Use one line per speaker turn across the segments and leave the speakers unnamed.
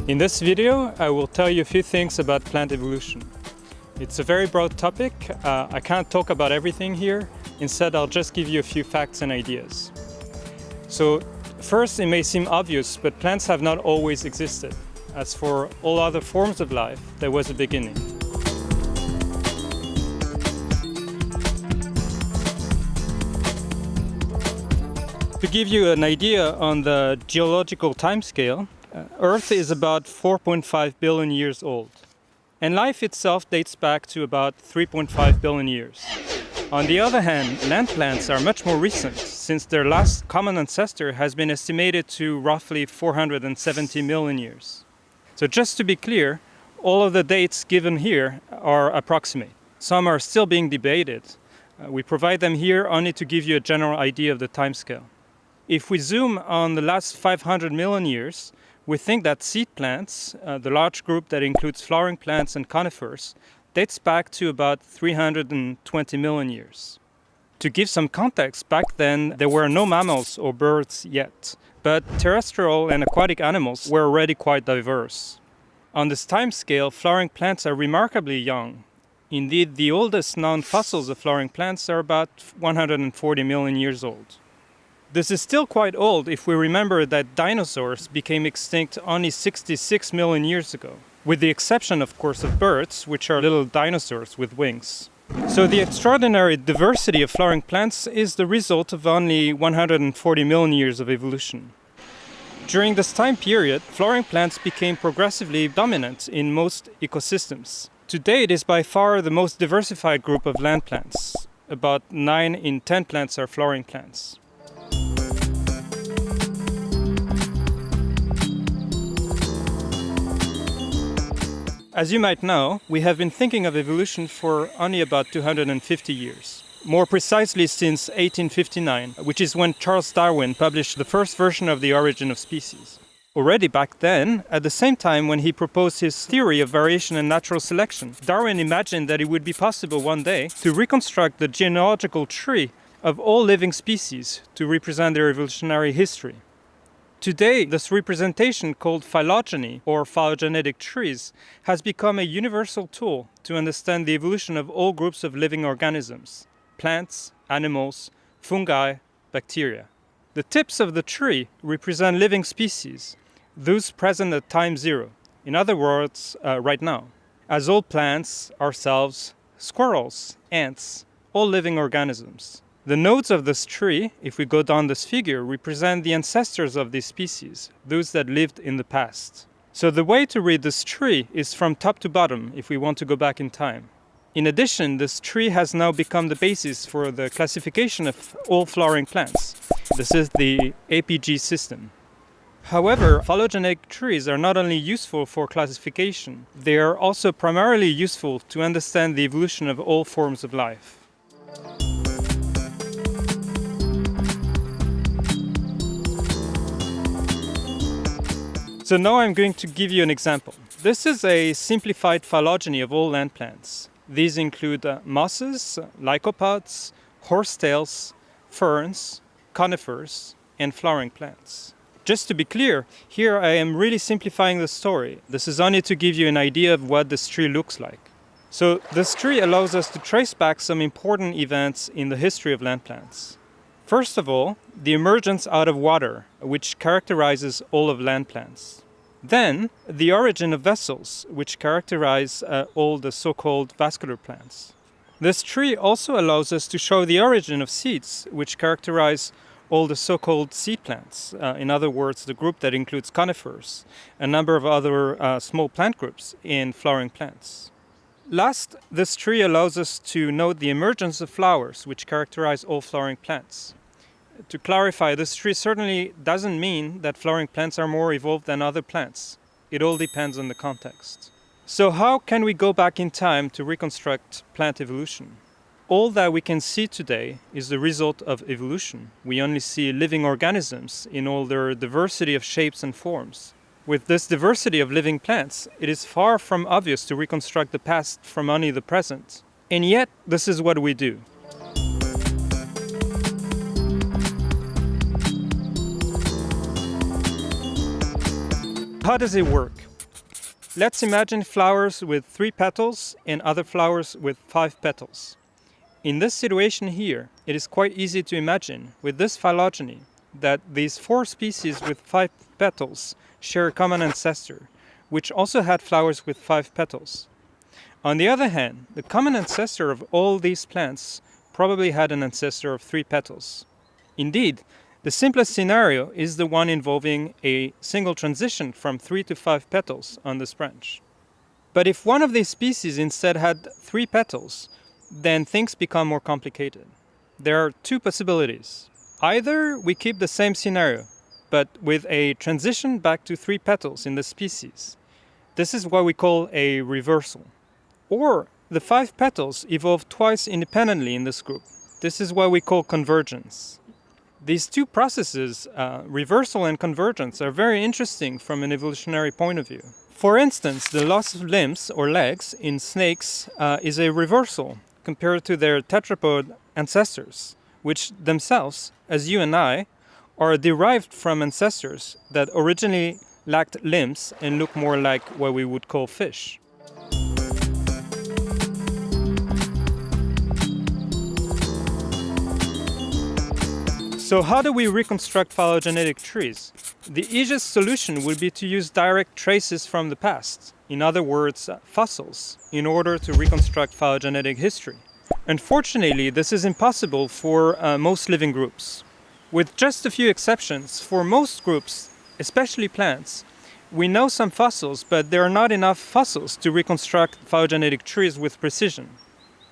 In this video, I will tell you a few things about plant evolution. It's a very broad topic. I can't talk about everything here. Instead, I'll just give you a few facts and ideas. So, first, it may seem obvious, but plants have not always existed. As for all other forms of life, there was a beginning. To give you an idea on the geological timescale, Earth is about 4.5 billion years old, and life itself dates back to about 3.5 billion years. On the other hand, land plants are much more recent, since their last common ancestor has been estimated to roughly 470 million years. So just to be clear, all of the dates given here are approximate. Some are still being debated. We provide them here only to give you a general idea of the timescale. If we zoom on the last 500 million years, we think that seed plants, the large group that includes flowering plants and conifers, dates back to about 320 million years. To give some context, back then there were no mammals or birds yet, but terrestrial and aquatic animals were already quite diverse. On this timescale, flowering plants are remarkably young. Indeed, the oldest known fossils of flowering plants are about 140 million years old. This is still quite old if we remember that dinosaurs became extinct only 66 million years ago, with the exception, of course, of birds, which are little dinosaurs with wings. So the extraordinary diversity of flowering plants is the result of only 140 million years of evolution. During this time period, flowering plants became progressively dominant in most ecosystems. Today, it is by far the most diversified group of land plants. About 9 in 10 plants are flowering plants. As you might know, we have been thinking of evolution for only about 250 years. More precisely since 1859, which is when Charles Darwin published the first version of The Origin of Species. Already back then, at the same time when he proposed his theory of variation and natural selection, Darwin imagined that it would be possible one day to reconstruct the genealogical tree of all living species to represent their evolutionary history. Today, this representation, called phylogeny or phylogenetic trees, has become a universal tool to understand the evolution of all groups of living organisms: plants, animals, fungi, bacteria. The tips of the tree represent living species, those present at time zero, in other words, right now, as all plants, ourselves, squirrels, ants, all living organisms. The nodes of this tree, if we go down this figure, represent the ancestors of these species, those that lived in the past. So the way to read this tree is from top to bottom if we want to go back in time. In addition, this tree has now become the basis for the classification of all flowering plants. This is the APG system. However, phylogenetic trees are not only useful for classification, they are also primarily useful to understand the evolution of all forms of life. So now I'm going to give you an example. This is a simplified phylogeny of all land plants. These include mosses, lycopods, horsetails, ferns, conifers, and flowering plants. Just to be clear, here I am really simplifying the story. This is only to give you an idea of what this tree looks like. So this tree allows us to trace back some important events in the history of land plants. First of all, the emergence out of water, which characterizes all of land plants. Then, the origin of vessels, which characterize all the so-called vascular plants. This tree also allows us to show the origin of seeds, which characterize all the so-called seed plants. In other words, the group that includes conifers, a number of other small plant groups in flowering plants. Last, this tree allows us to note the emergence of flowers, which characterize all flowering plants. To clarify, this tree certainly doesn't mean that flowering plants are more evolved than other plants. It all depends on the context. So how can we go back in time to reconstruct plant evolution? All that we can see today is the result of evolution. We only see living organisms in all their diversity of shapes and forms. With this diversity of living plants, it is far from obvious to reconstruct the past from only the present. And yet, this is what we do. How does it work? Let's imagine flowers with 3 petals and other flowers with 5 petals. In this situation here, it is quite easy to imagine, with this phylogeny, that these 4 species with 5 petals share a common ancestor, which also had flowers with 5 petals. On the other hand, the common ancestor of all these plants probably had an ancestor of 3 petals. Indeed, the simplest scenario is the one involving a single transition from 3 to 5 petals on this branch. But if one of these species instead had 3 petals, then things become more complicated. There are 2 possibilities. Either we keep the same scenario, but with a transition back to 3 petals in the species. This is what we call a reversal. Or the 5 petals evolve twice independently in this group. This is what we call convergence. These 2 processes, reversal and convergence, are very interesting from an evolutionary point of view. For instance, the loss of limbs or legs in snakes is a reversal compared to their tetrapod ancestors, which themselves, as you and I, are derived from ancestors that originally lacked limbs and look more like what we would call fish. So how do we reconstruct phylogenetic trees? The easiest solution would be to use direct traces from the past, in other words, fossils, in order to reconstruct phylogenetic history. Unfortunately, this is impossible for most living groups. With just a few exceptions, for most groups, especially plants, we know some fossils, but there are not enough fossils to reconstruct phylogenetic trees with precision.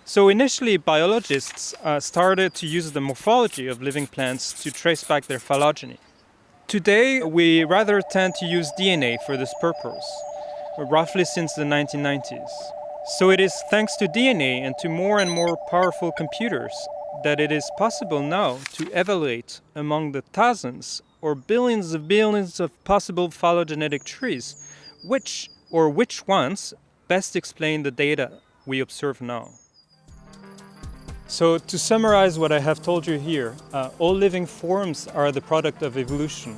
So initially, biologists started to use the morphology of living plants to trace back their phylogeny. Today, we rather tend to use DNA for this purpose, roughly since the 1990s. So it is thanks to DNA and to more and more powerful computers that it is possible now to evaluate among the thousands or billions of possible phylogenetic trees, which ones best explain the data we observe now. So to summarize what I have told you here, all living forms are the product of evolution.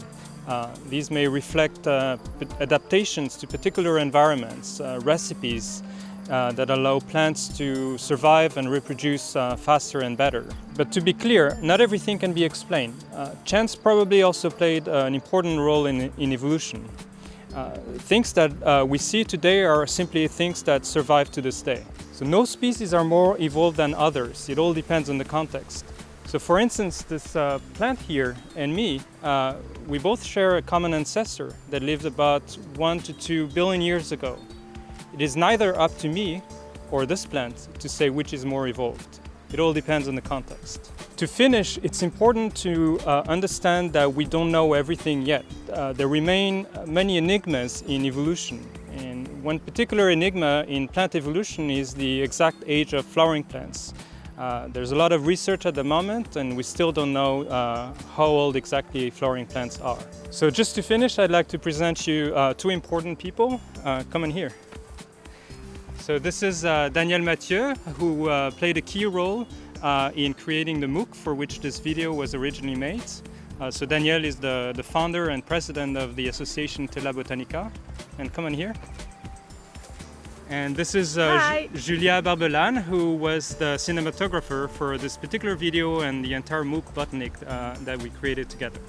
These may reflect adaptations to particular environments, recipes that allow plants to survive and reproduce faster and better. But to be clear, not everything can be explained. Chance probably also played an important role in evolution. Things that we see today are simply things that survive to this day. So no species are more evolved than others. It all depends on the context. So for instance, this plant here and me, we both share a common ancestor that lived about 1 to 2 billion years ago. It is neither up to me or this plant to say which is more evolved. It all depends on the context. To finish, it's important to understand that we don't know everything yet. There remain many enigmas in evolution. And one particular enigma in plant evolution is the exact age of flowering plants. There's a lot of research at the moment, and we still don't know how old exactly flowering plants are. So just to finish, I'd like to present you 2 important people. Come in here. So this is Daniel Mathieu, who played a key role in creating the MOOC for which this video was originally made. So Daniel is the founder and president of the association Tela Botanica. And come on here. And this is Julia Barbelan, who was the cinematographer for this particular video and the entire MOOC Botanic that we created together.